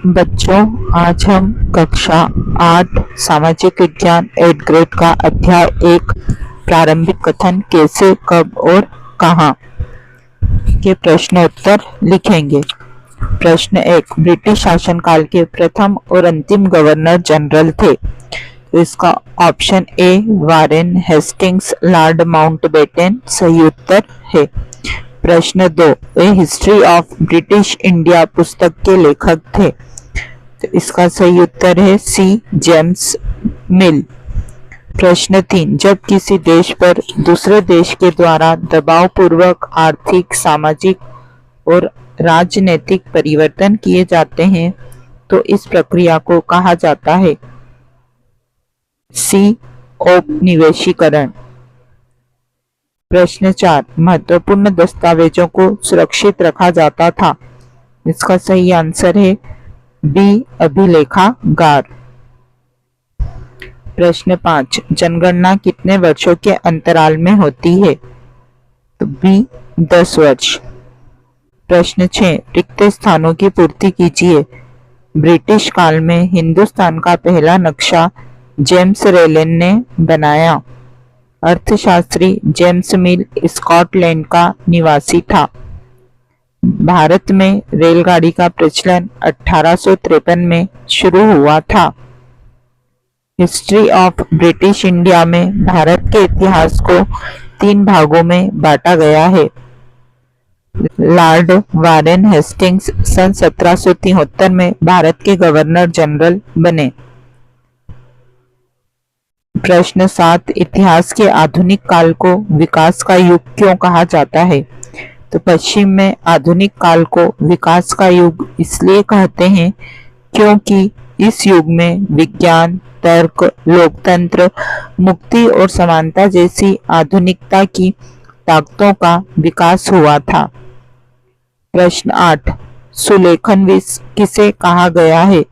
बच्चों, आज हम कक्षा 8 सामाजिक विज्ञान 8 ग्रेड का अध्याय 1 प्रारंभिक कथन कैसे, कब और कहाँ के प्रश्नोत्तर लिखेंगे। प्रश्न 1, ब्रिटिश शासनकाल के प्रथम और अंतिम गवर्नर जनरल थे। तो इसका option A Warren Hastings, Lord Mountbatten सही उत्तर है। प्रश्न 2, ए हिस्ट्री ऑफ ब्रिटिश इंडिया पुस्तक के लेखक थे। तो इसका सही उत्तर है सी जेम्स मिल। प्रश्न 3, जब किसी देश पर दूसरे देश के द्वारा दबाव पूर्वक आर्थिक, सामाजिक और राजनीतिक परिवर्तन किए जाते हैं तो इस प्रक्रिया को कहा जाता है सी औपनिवेशीकरण। प्रश्न 4, महत्वपूर्ण दस्तावेजों को सुरक्षित रखा जाता था। इसका सही आंसर है बी अभिलेखागार। प्रश्न 5, जनगणना कितने वर्षों के अंतराल में होती है। तो बी 10 वर्ष। प्रश्न 6, रिक्त स्थानों की पूर्ति कीजिए। ब्रिटिश काल में हिंदुस्तान का पहला नक्शा जेम्स रेलन ने बनाया। अर्थशास्त्री जेम्स मिल स्कॉटलैंड का निवासी था। भारत में रेलगाड़ी का प्रचलन 1853 में शुरू हुआ था। हिस्ट्री ऑफ ब्रिटिश इंडिया में भारत के इतिहास को 3 भागों में बांटा गया है। लॉर्ड वारेन हेस्टिंग्स सन 1773 में भारत के गवर्नर जनरल बने। प्रश्न 7, इतिहास के आधुनिक काल को विकास का युग क्यों कहा जाता है। तो पश्चिम में आधुनिक काल को विकास का युग इसलिए कहते हैं क्योंकि इस युग में विज्ञान, तर्क, लोकतंत्र, मुक्ति और समानता जैसी आधुनिकता की ताकतों का विकास हुआ था। प्रश्न 8, सुलेखनविश किसे कहा गया है।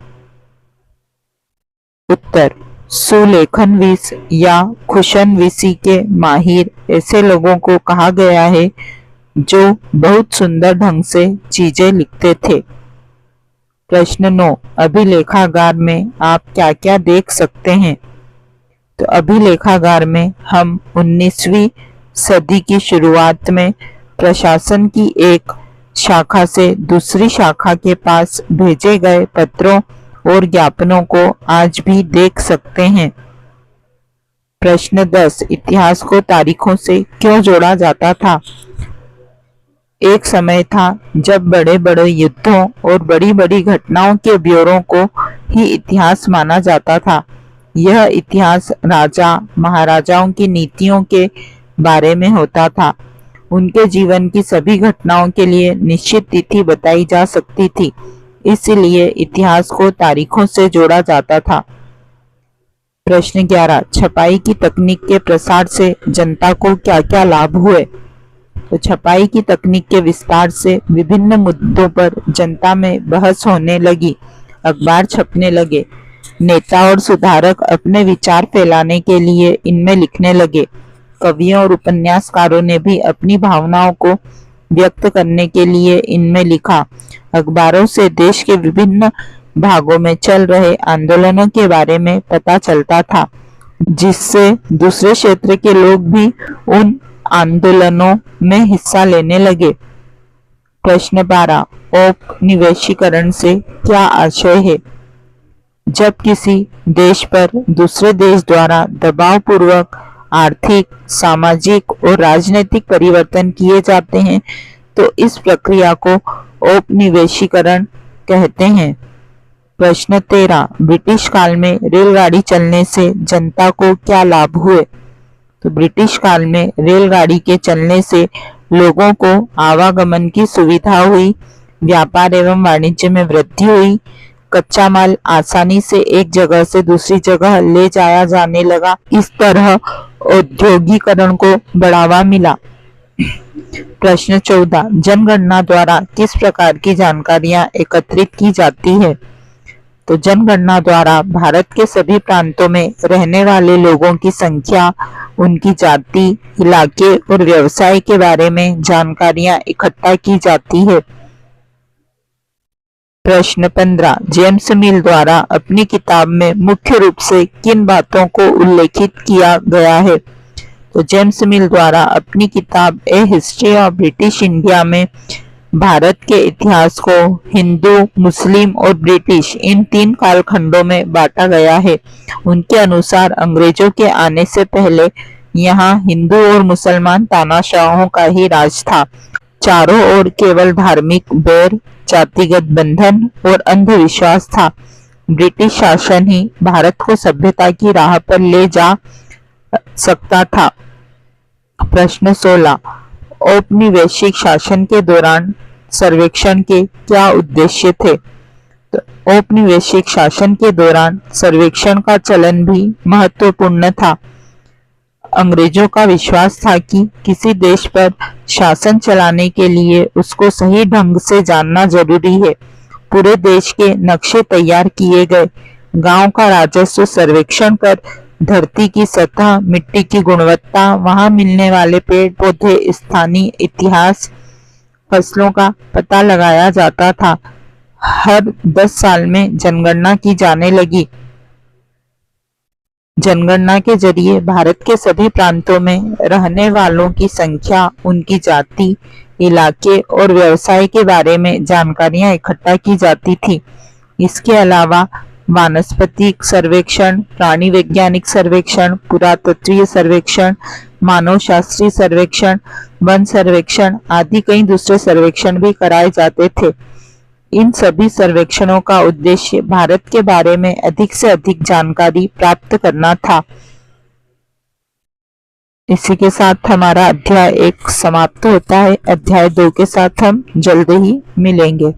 उत्तर, सुलेखनविश या खुशनविशी के माहिर ऐसे लोगों को कहा गया है जो बहुत सुंदर ढंग से चीजें लिखते थे। प्रश्न 9, अभिलेखागार में आप क्या क्या देख सकते हैं। तो अभिलेखागार में हम 19वीं सदी की शुरुआत में प्रशासन की एक शाखा से दूसरी शाखा के पास भेजे गए पत्रों और ज्ञापनों को आज भी देख सकते हैं। प्रश्न 10, इतिहास को तारीखों से क्यों जोड़ा जाता था। एक समय था जब बड़े बड़े युद्धों और बड़ी बड़ी घटनाओं के ब्यौरों को ही इतिहास माना जाता था। यह इतिहास राजा महाराजाओं की नीतियों के बारे में होता था। उनके जीवन की सभी घटनाओं के लिए निश्चित तिथि बताई जा सकती थी, इसलिए इतिहास को तारीखों से जोड़ा जाता था। प्रश्न 11, छपाई की तकनीक के प्रसार से जनता को क्या क्या लाभ हुए। तो छपाई की तकनीक के विस्तार से विभिन्न मुद्दों पर जनता में बहस होने लगी, अखबार छपने लगे, नेता और सुधारक अपने विचार फैलाने के लिए इनमें लिखने लगे, कवियों और उपन्यासकारों ने भी अपनी भावनाओं को व्यक्त करने के लिए इनमें लिखा। अखबारों से देश के विभिन्न भागों में चल रहे आंदोलनों के बारे में पता चलता था, जिससे दूसरे क्षेत्र के लोग भी उन आंदोलनों में हिस्सा लेने लगे। प्रश्न 12, औपनिवेशीकरण से क्या आशय है। जब किसी देश पर दूसरे देश द्वारा दबाव पूर्वक आर्थिक, सामाजिक और राजनीतिक परिवर्तन किए जाते हैं तो इस प्रक्रिया को औपनिवेशीकरण कहते हैं। प्रश्न 13, ब्रिटिश काल में रेलगाड़ी चलने से जनता को क्या लाभ हुए। तो ब्रिटिश काल में रेलगाड़ी के चलने से लोगों को आवागमन की सुविधा हुई, व्यापार एवं वाणिज्य में वृद्धि हुई, कच्चा माल आसानी से एक जगह से दूसरी जगह ले जाया जाने लगा। इस तरह औद्योगिकरण को बढ़ावा मिला। प्रश्न 14, जनगणना द्वारा किस प्रकार की जानकारियां एकत्रित की जाती है। तो जनगणना द्वारा भारत के सभी प्रांतों में रहने वाले लोगों की संख्या, उनकी जाति, इलाके और व्यवसाय के बारे में जानकारियां इकट्ठा की जाती है। प्रश्न 15 जेम्स मिल द्वारा अपनी किताब में मुख्य रूप से किन बातों को उल्लेखित किया गया है? तो जेम्स मिल द्वारा अपनी किताब ए हिस्ट्री ऑफ ब्रिटिश इंडिया में भारत के इतिहास को हिंदू, मुस्लिम और ब्रिटिश इन 3 कालखंडों में बांटा गया है। उनके अनुसार अंग्रेजों के आने से पहले यहाँ हिंदू और मुसलमान तानाशाहों का ही राज था। चारों ओर केवल धार्मिक बैर, जातिगत बंधन और अंधविश्वास था। ब्रिटिश शासन ही भारत को सभ्यता की राह पर ले जा सकता था। प्रश्न 16 औपनिवेशिक शासन के दौरान सर्वेक्षण के क्या उद्देश्य थे? तो औपनिवेशिक शासन के दौरान सर्वेक्षण का चलन भी महत्वपूर्ण था। अंग्रेजों का विश्वास था कि किसी देश पर शासन चलाने के लिए उसको सही ढंग से जानना जरूरी है। पूरे देश के नक्शे तैयार किए गए। गांव का राजस्व सर्वेक्षण कर धरती की सतह, मिट्टी की गुणवत्ता, वहां मिलने वाले पेड़ पौधे, स्थानीय इतिहास, फसलों का पता लगाया जाता था। हर 10 साल में जनगणना की जाने लगी। जनगणना के जरिए भारत के सभी प्रांतों में रहने वालों की संख्या, उनकी जाति, इलाके और व्यवसाय के बारे में जानकारियां इकट्ठा की जाती थी। इसके अलावा वानस्पतिक सर्वेक्षण, प्राणी वैज्ञानिक सर्वेक्षण, पुरातत्वीय सर्वेक्षण, मानव शास्त्रीय सर्वेक्षण, वन सर्वेक्षण आदि कई दूसरे सर्वेक्षण भी कराए जाते थे। इन सभी सर्वेक्षणों का उद्देश्य भारत के बारे में अधिक से अधिक जानकारी प्राप्त करना था। इसी के साथ हमारा अध्याय 1 समाप्त होता है। अध्याय 2 के साथ हम जल्द ही मिलेंगे।